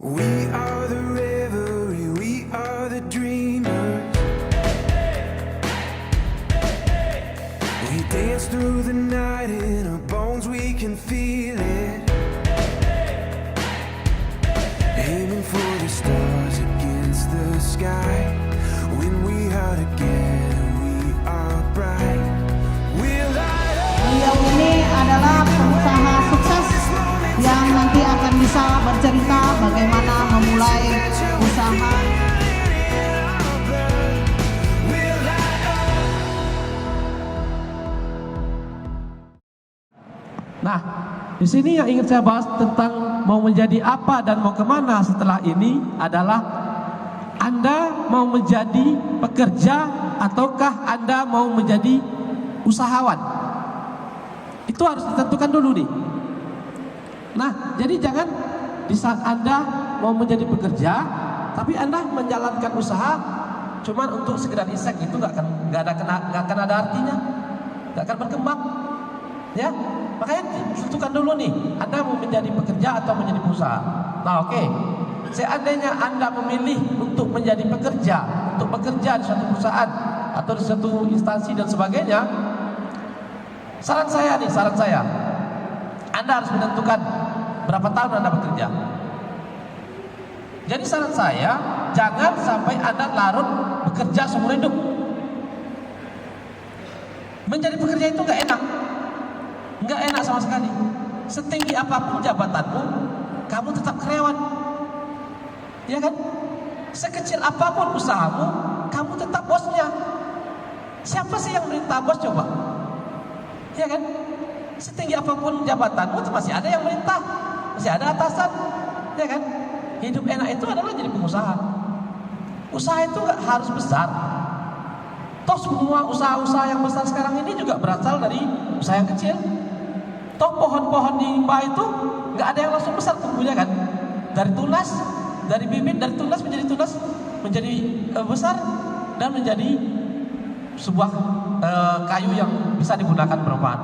We are the revelry, we are the dreamers. We dance through the night in our bones, we can feel it. Aiming for the stars against the sky. When we are together, we are bright. We'll light up. Beliau ini adalah pengusaha sukses yang nanti akan bisa bercerita bagaimana memulai usaha. Nah, di sini yang ingin saya bahas tentang mau menjadi apa dan mau kemana setelah ini adalah Anda mau menjadi pekerja ataukah Anda mau menjadi usahawan. Itu harus ditentukan dulu nih. Nah, jadi jangan di saat Anda mau menjadi pekerja, tapi Anda menjalankan usaha cuman untuk sekedar iseng, itu nggak akan ada artinya, nggak akan berkembang, ya. Makanya tentukan dulu nih, Anda mau menjadi pekerja atau menjadi pengusaha. Nah, oke. Seandainya Anda memilih untuk menjadi pekerja, untuk bekerja di suatu perusahaan atau di suatu instansi dan sebagainya, saran saya, Anda harus menentukan berapa tahun Anda bekerja. Jadi saran saya, jangan sampai Anda larut bekerja seumur hidup. Menjadi pekerja itu nggak enak sama sekali. Setinggi apapun jabatanmu, kamu tetap karyawan, ya kan? Sekecil apapun usahamu, kamu tetap bosnya. Siapa sih yang merintah bos coba? Ya kan? Setinggi apapun jabatanmu, masih ada yang merintah, masih ada atasan, ya kan? Hidup enak itu adalah jadi pengusaha. Usaha itu nggak harus besar. Toh semua usaha-usaha yang besar sekarang ini juga berasal dari usaha yang kecil. Toh pohon-pohon di Mbah itu nggak ada yang langsung besar tumbuhnya kan? Dari tunas, dari bibit, dari tunas menjadi tunas, menjadi besar dan menjadi sebuah kayu yang bisa digunakan bermanfaat.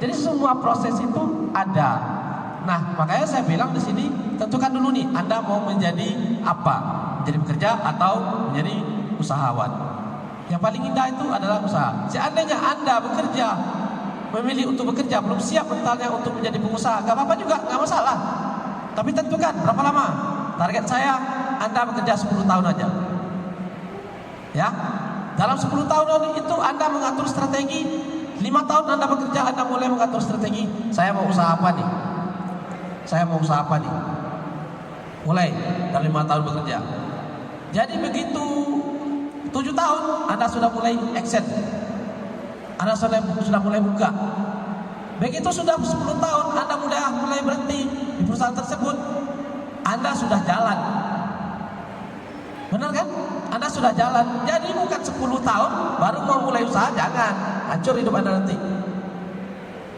Jadi semua proses itu ada. Nah, makanya saya bilang di sini tentukan dulu nih, Anda mau menjadi apa? Menjadi pekerja atau menjadi usahawan? Yang paling indah itu adalah usaha. Seandainya Anda bekerja, memilih untuk bekerja, belum siap mentalnya untuk menjadi pengusaha, gak apa-apa juga, gak masalah. Tapi tentukan berapa lama. Target saya, Anda bekerja 10 tahun aja. Ya, dalam 10 tahun itu Anda mengatur strategi. 5 tahun Anda bekerja, Anda mulai mengatur strategi. Saya mau usaha apa nih? Mulai dari 5 tahun bekerja. Jadi begitu 7 tahun Anda sudah mulai action, Anda sudah mulai buka. Begitu sudah 10 tahun Anda mulai berhenti di perusahaan tersebut, Anda sudah jalan. Benar kan? Anda sudah jalan. Jadi bukan 10 tahun baru mau mulai usaha, jangan. Hancur hidup Anda nanti.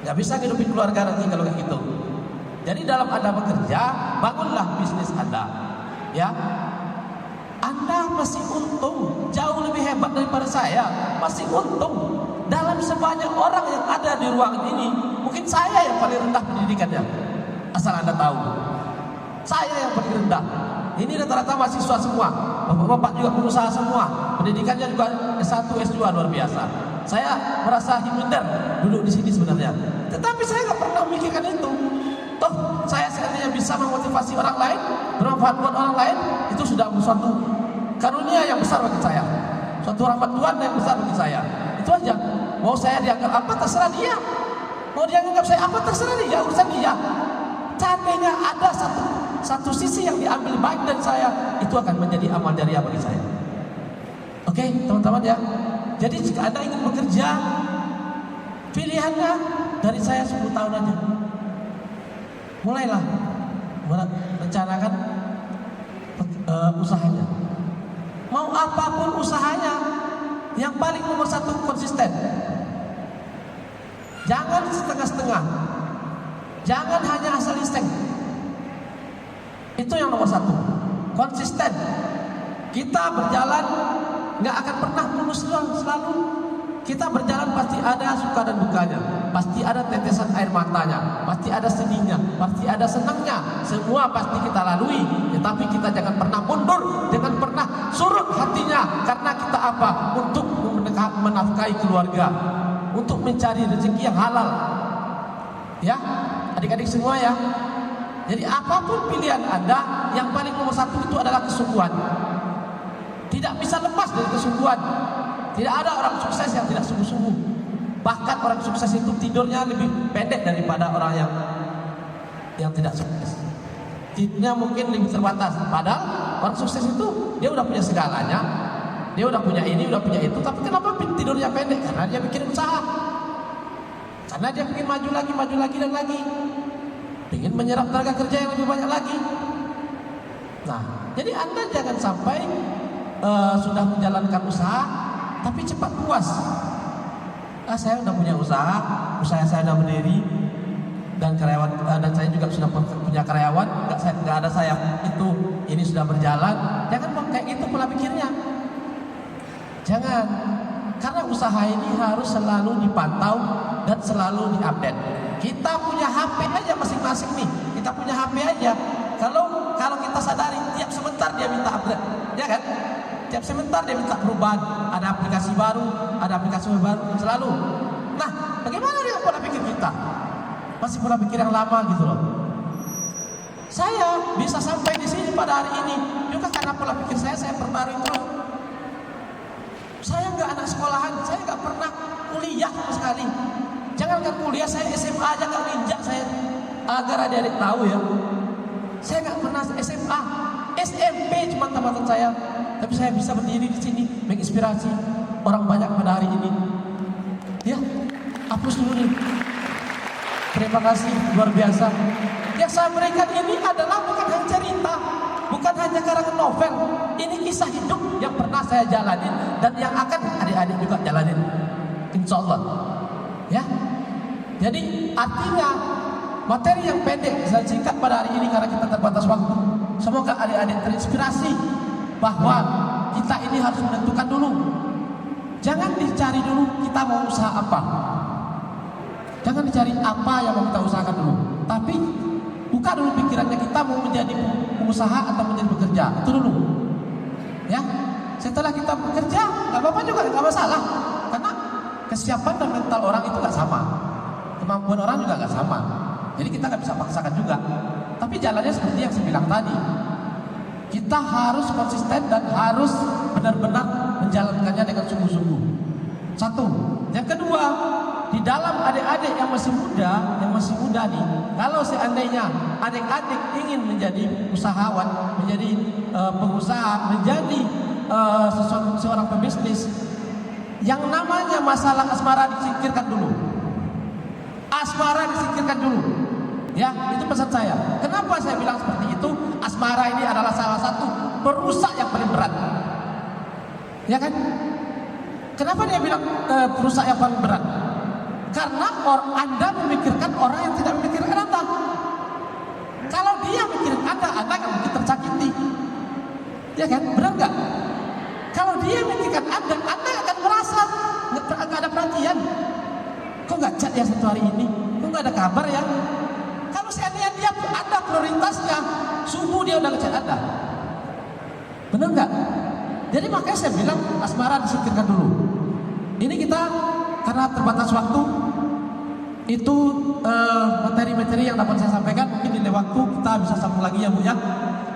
Gak bisa hidupin keluarga nanti kalau kayak gitu. Jadi dalam Anda bekerja, bangunlah bisnis Anda. Ya, Anda masih untung, jauh lebih hebat daripada saya. Masih untung. Dalam sebanyak orang yang ada di ruangan ini, mungkin saya yang paling rendah pendidikannya. Asal Anda tahu, saya yang paling rendah. Ini rata-rata mahasiswa semua, bapak-bapak juga pengusaha semua, pendidikannya juga S1, S2 luar biasa. Saya merasa minder duduk di sini sebenarnya, tetapi saya nggak pernah memikirkan itu. Toh saya seandainya bisa memotivasi orang lain, bermanfaat buat orang lain, itu sudah suatu karunia yang besar bagi saya, suatu rahmat Tuhan yang besar bagi saya. Itu aja. Mau saya dianggap apa terserah dia, mau dia anggap saya apa terserah dia, urusan dia. Seandainya ada satu sisi yang diambil baik dari saya, itu akan menjadi amal jariah bagi saya. Oke, teman-teman ya. Jadi jika Anda ingin bekerja, pilihannya dari saya 10 tahun aja. Mulailah merencanakan usahanya. Mau apapun usahanya, yang paling nomor 1 konsisten. Jangan setengah-setengah. Jangan hanya asal iseng. Itu yang nomor 1. Konsisten. Kita berjalan nggak akan pernah mulus selalu. Kita berjalan pasti ada suka dan dukanya. pasti ada tetesan air matanya, pasti ada sedihnya, pasti ada senangnya. Semua pasti kita lalui, tetapi kita jangan pernah mundur, jangan pernah surut hatinya. Karena kita apa? Untuk menafkahi keluarga, untuk mencari rezeki yang halal. Ya, adik-adik semua ya. Jadi apapun pilihan Anda, yang paling nomor satu itu adalah kesungguhan. Tidak bisa lepas dari kesungguhan. Tidak ada orang sukses yang tidak sungguh-sungguh. Bahkan orang sukses itu tidurnya lebih pendek daripada orang yang tidak sukses. Tidurnya mungkin lebih terbatas. Padahal orang sukses itu dia udah punya segalanya, dia udah punya ini, udah punya itu. Tapi kenapa tidurnya pendek? Karena dia bikin usaha. Karena dia ingin maju lagi dan lagi. Ingin menyerap tenaga kerja yang lebih banyak lagi. Nah, jadi Anda jangan sampai sudah menjalankan usaha tapi cepat puas. Saya sudah punya usaha saya sudah berdiri dan karyawan dan saya juga sudah punya karyawan, nggak ada saya itu ini sudah berjalan. Jangan kayak gitu pola pikirnya. Jangan, karena usaha ini harus selalu dipantau dan selalu diupdate. Kita punya HP aja masing-masing nih, kita punya HP aja. Kalau kita sadari tiap sebentar dia minta update, ya kan? Tiap sebentar dia minta perubahan, ada aplikasi baru, ada aplikasi baru selalu. Nah, bagaimana dengan pola pikir kita? Masih pola pikir yang lama gitu loh. Saya bisa sampai di sini pada hari ini juga karena pola pikir saya perbarui terus. Saya nggak anak sekolahan, saya nggak pernah kuliah sama sekali. Jangankan kuliah, saya SMA aja nggak nginjak saya. Agar adik-adik tahu ya, saya nggak pernah SMA, SMP cuma teman-teman saya. Tapi saya bisa berdiri di sini menginspirasi orang banyak pada hari ini. Ya, hapus dulu nih. Terima kasih luar biasa. Yang saya berikan ini adalah bukan hanya cerita, bukan hanya karangan novel. Ini kisah hidup yang pernah saya jalanin dan yang akan adik-adik juga jalanin, insya Allah. Ya, jadi artinya materi yang pendek dan singkat pada hari ini karena kita terbatas waktu. Semoga adik-adik terinspirasi bahwa kita ini harus menentukan dulu. Jangan dicari dulu kita mau usaha apa. Jangan dicari apa yang mau kita usahakan dulu. Tapi buka dulu pikirannya, kita mau menjadi pengusaha atau menjadi pekerja. Itu dulu. Ya. Setelah kita bekerja, nggak apa-apa juga, nggak masalah. Karena kesiapan dan mental orang itu nggak sama. Kemampuan orang juga nggak sama. Jadi kita nggak bisa paksakan juga. Tapi jalannya seperti yang saya bilang tadi. Kita harus konsisten dan harus benar-benar menjalankannya dengan sungguh-sungguh. Satu. Yang kedua, di dalam adik-adik yang masih muda nih, kalau seandainya adik-adik ingin menjadi usahawan, menjadi pengusaha, menjadi seorang pebisnis, yang namanya masalah asmara disingkirkan dulu. Asmara disingkirkan dulu. Ya, itu pesan saya. Kenapa saya bilang seperti itu? Asmara ini adalah salah satu perusak yang paling berat. Ya kan? Kenapa dia bilang perusak yang paling berat? Karena Anda memikirkan orang yang tidak memikirkan Anda. Kalau dia memikirkan Anda akan mungkin tersakiti. Ya kan? Benar nggak? Kalau dia memikirkan Anda akan merasa nggak ada perhatian. Kok nggak chat ya satu hari ini? Kok nggak ada kabar ya? Kalau seandainya dia ada prioritasnya, subuh dia udah ngechat Anda. Benar nggak? Jadi makanya saya bilang asmara disingkirkan dulu. Ini kita karena terbatas waktu, itu materi-materi yang dapat saya sampaikan. Mungkin di lain waktu kita bisa sambung lagi ya Bu ya.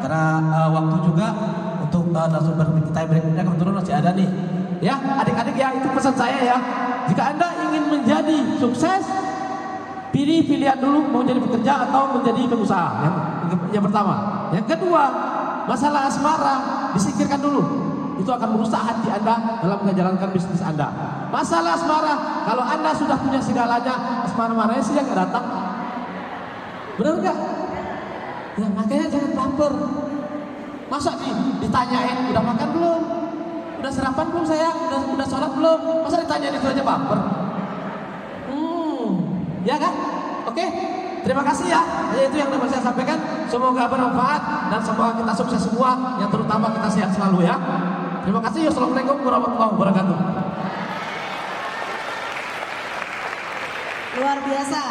Karena waktu juga untuk narasumber kita berikutnya kebetulan masih ada nih. Ya adik-adik ya, itu pesan saya ya. Jika Anda ingin menjadi sukses, pilih pilihan dulu mau jadi pekerja atau menjadi pengusaha. Yang pertama. Yang kedua, masalah asmara disingkirkan dulu. Itu akan merusak hati Anda dalam menjalankan bisnis Anda. Masalah asmara, kalau Anda sudah punya segalanya, asmara-maranya sih yang nggak datang. Benar nggak? Ya makanya jangan baper. Masa ditanyain udah makan belum? Udah sarapan belum sayang? Udah sholat belum? Masa ditanyain itu aja baper? Ya kan? Oke, terima kasih ya. Itu yang dapat saya sampaikan. Semoga bermanfaat dan semoga kita sukses semua. Yang terutama kita sehat selalu ya. Terima kasih. Assalamualaikum warahmatullahi wabarakatuh. Luar biasa.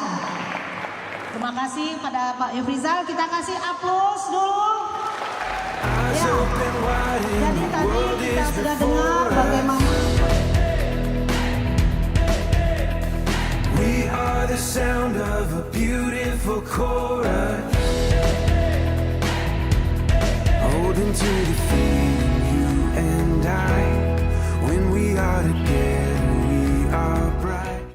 Terima kasih pada Pak Efrizal. Kita kasih aplaus dulu. Eyes Ya. open wide and Jadi the tadi world kita is sudah dengar before us. bagaimana We are the sound of a beautiful chorus, holding to the feeling, you and I, when we are together.